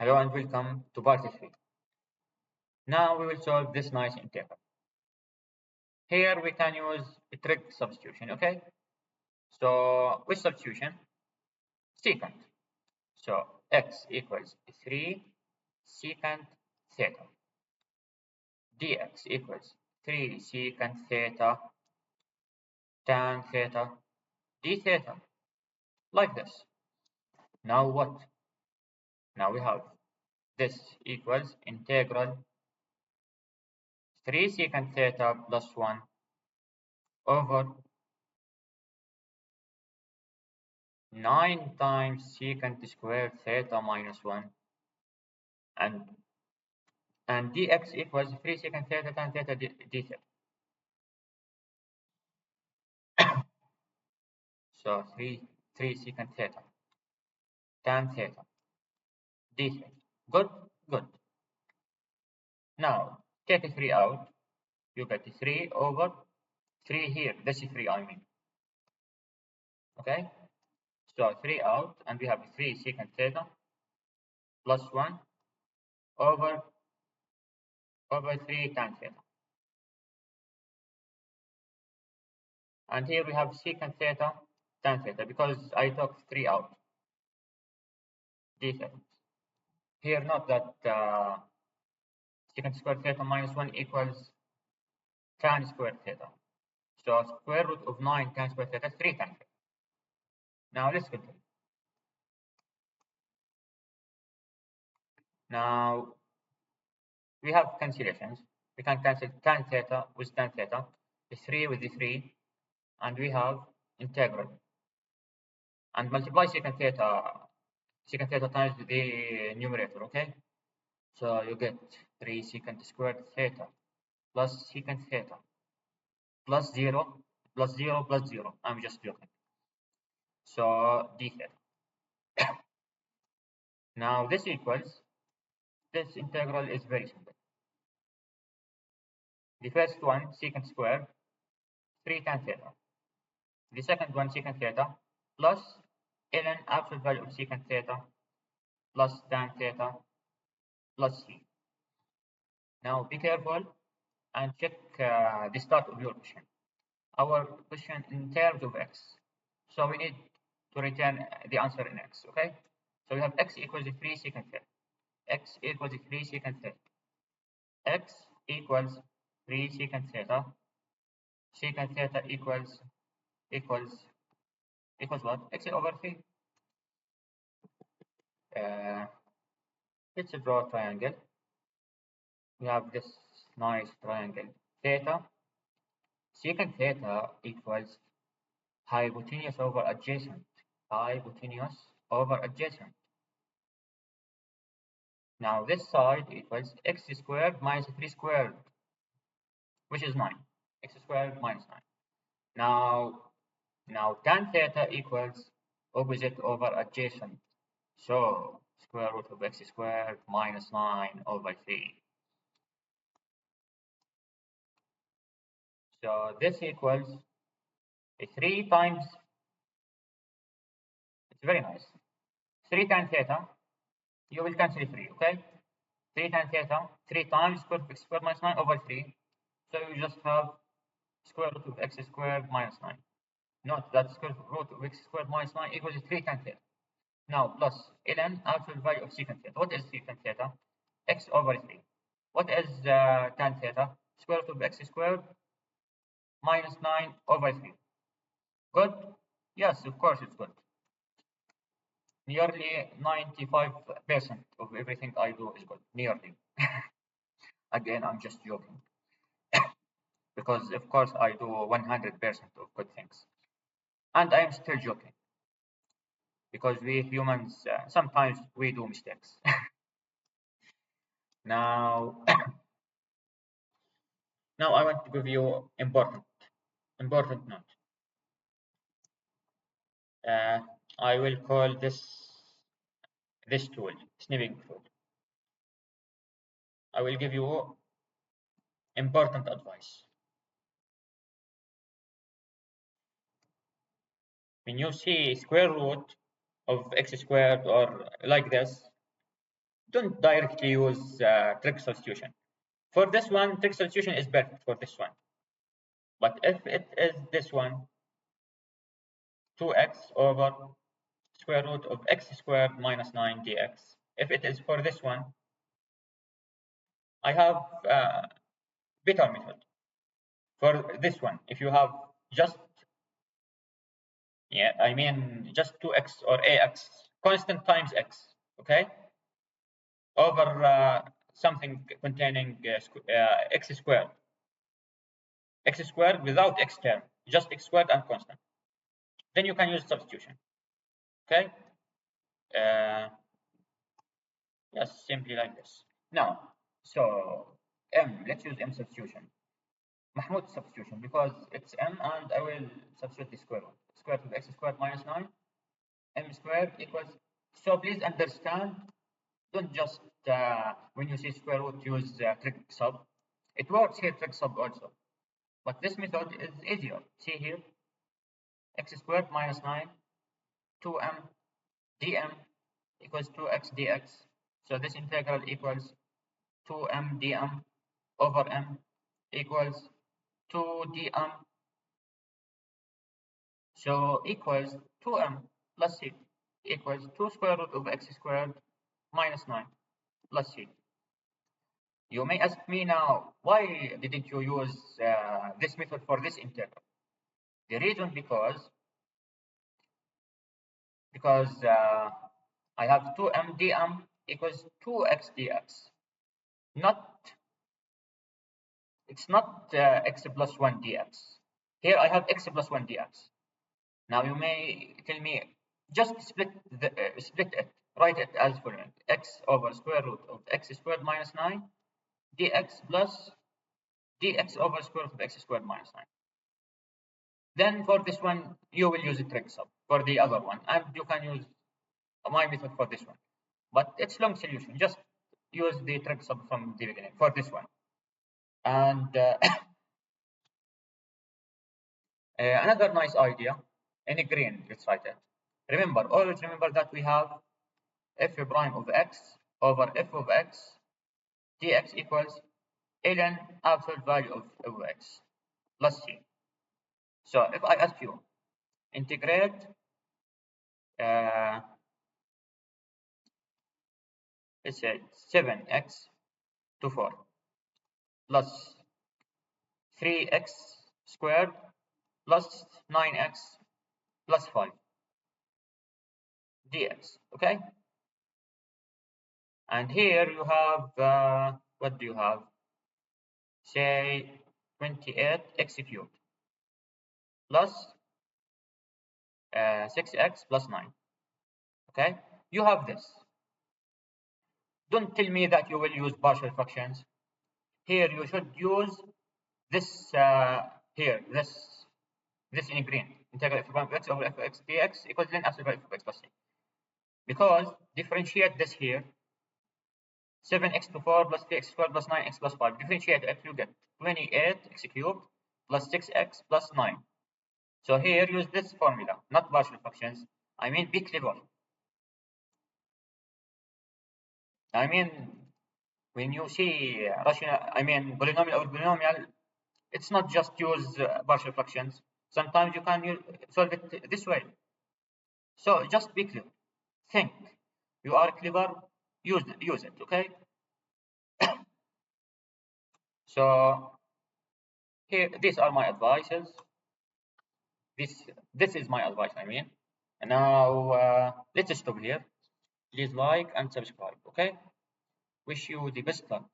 Hello and welcome to part 3. Now we will solve this nice integral. Here we can use a trig substitution, okay? So with substitution, secant. So x equals 3 secant theta. Dx equals 3 secant theta tan theta d theta. Like this. Now what? Now we have this equals integral 3 secant theta plus 1 over 9 times secant squared theta minus 1 and dx equals 3 secant theta tan theta d theta. So 3 secant theta tan theta d theta. Good, good. Now take a 3 out. You get 3 over 3 here. This is 3 I mean. Okay? So 3 out and we have 3 secant theta plus 1 over 3 tan theta. And here we have secant theta tan theta because I took 3 out. D theta. Here note that secant squared theta minus 1 equals tan squared theta. So square root of 9 tan squared theta is 3 tan theta. Now let's continue. Now we have cancellations. We can cancel tan theta with tan theta, the 3 with the 3, and we have integral. And multiply secant theta times the numerator, okay? So you get 3 secant squared theta plus secant theta plus 0 plus 0 plus 0. I'm just joking. So d theta. Now this equals, this integral is very simple. The first one secant squared 3 tan theta. The second one secant theta plus ln absolute value of secant theta plus tan theta plus c. Now be careful and check the start of your question. Our question in terms of x. So we need to return the answer in x, okay? So we have x equals 3 secant theta. X equals 3 secant theta. X equals 3 secant theta. Secant theta equals what? X over 3. Let's draw a triangle. We have this nice triangle. Theta. Secant theta equals hypotenuse over adjacent. Hypotenuse over adjacent. Now this side equals x squared minus 3 squared, which is 9. X squared minus 9. Now tan theta equals opposite over adjacent. So square root of x squared minus 9 over 3. So this equals 3 times, it's very nice, 3 tan theta, you will cancel 3, okay? 3 tan theta, 3 times square root of x squared minus 9 over 3. So you just have square root of x squared minus 9. Note that square root of x squared minus 9 equals 3 tan theta. Now plus ln absolute value of secant theta. What is secant theta? X over 3. What is tan theta? Square root of x squared minus 9 over 3. Good? Yes, of course it's good. Nearly 95% of everything I do is good. Nearly. Again, I'm just joking. Because of course I do 100% of good things. And I am still joking. Because we humans, sometimes we do mistakes. Now, now I want to give you important note. I will call this tool snipping tool. I will give you important advice. When you see square root of x squared or like this, don't directly use trig substitution. For this one, trig substitution is perfect for this one. But if it is this one, 2x over square root of x squared minus 9 dx. If it is for this one, I have a better method. For this one, if you have just, just 2x or ax, constant times x, okay, over something containing x squared without x term, just x squared and constant. Then you can use substitution, okay? Yes, simply like this. Now, so let's use m substitution. Mahmoud substitution, because it's m and I will substitute the square root. Square root of x squared minus 9, m squared equals, so please understand, don't just, when you see square root, use trig sub. It works here, trig sub also. But this method is easier. See here, x squared minus 9, 2m dm equals 2x dx. So this integral equals 2m dm over m equals 2 dm. So equals 2m plus c equals 2 square root of x squared minus 9 plus c. You may ask me now, why didn't you use this method for this integral? The reason because I have 2m dm equals 2x dx. It's not x plus 1 dx. Here I have x plus 1 dx. Now you may tell me, just split it, write it as following: x over square root of x squared minus 9 dx plus dx over square root of x squared minus 9. Then for this one, you will use a trig sub for the other one, and you can use my method for this one. But it's long solution. Just use the trig sub from the beginning for this one. And another nice idea, in green, let's write it. Remember, always remember that we have f prime of x over f of x dx equals ln absolute value of x plus c. So if I ask you, integrate let's say 7x to 4 plus 3x squared plus 9x plus 5 dx, okay? And here you have, what do you have? Say 28x cubed plus 6x plus 9, okay? You have this. Don't tell me that you will use partial fractions. Here you should use this here, this in green. Integral f of x over f of x dx equals ln absolute value of x plus c. Because differentiate this here, 7x to 4 plus 3x squared plus 9x plus 5. Differentiate it, you get 28x cubed plus 6x plus 9. So here use this formula, not partial fractions. I mean, be clever. I mean, when you see polynomial over polynomial, it's not just use partial fractions. Sometimes you can solve it this way. So just be clever. Think. You are clever. Use it. Okay. So here, these are my advices. This is my advice. I mean, and now let's stop here. Please like and subscribe. Okay. Wish you the best luck.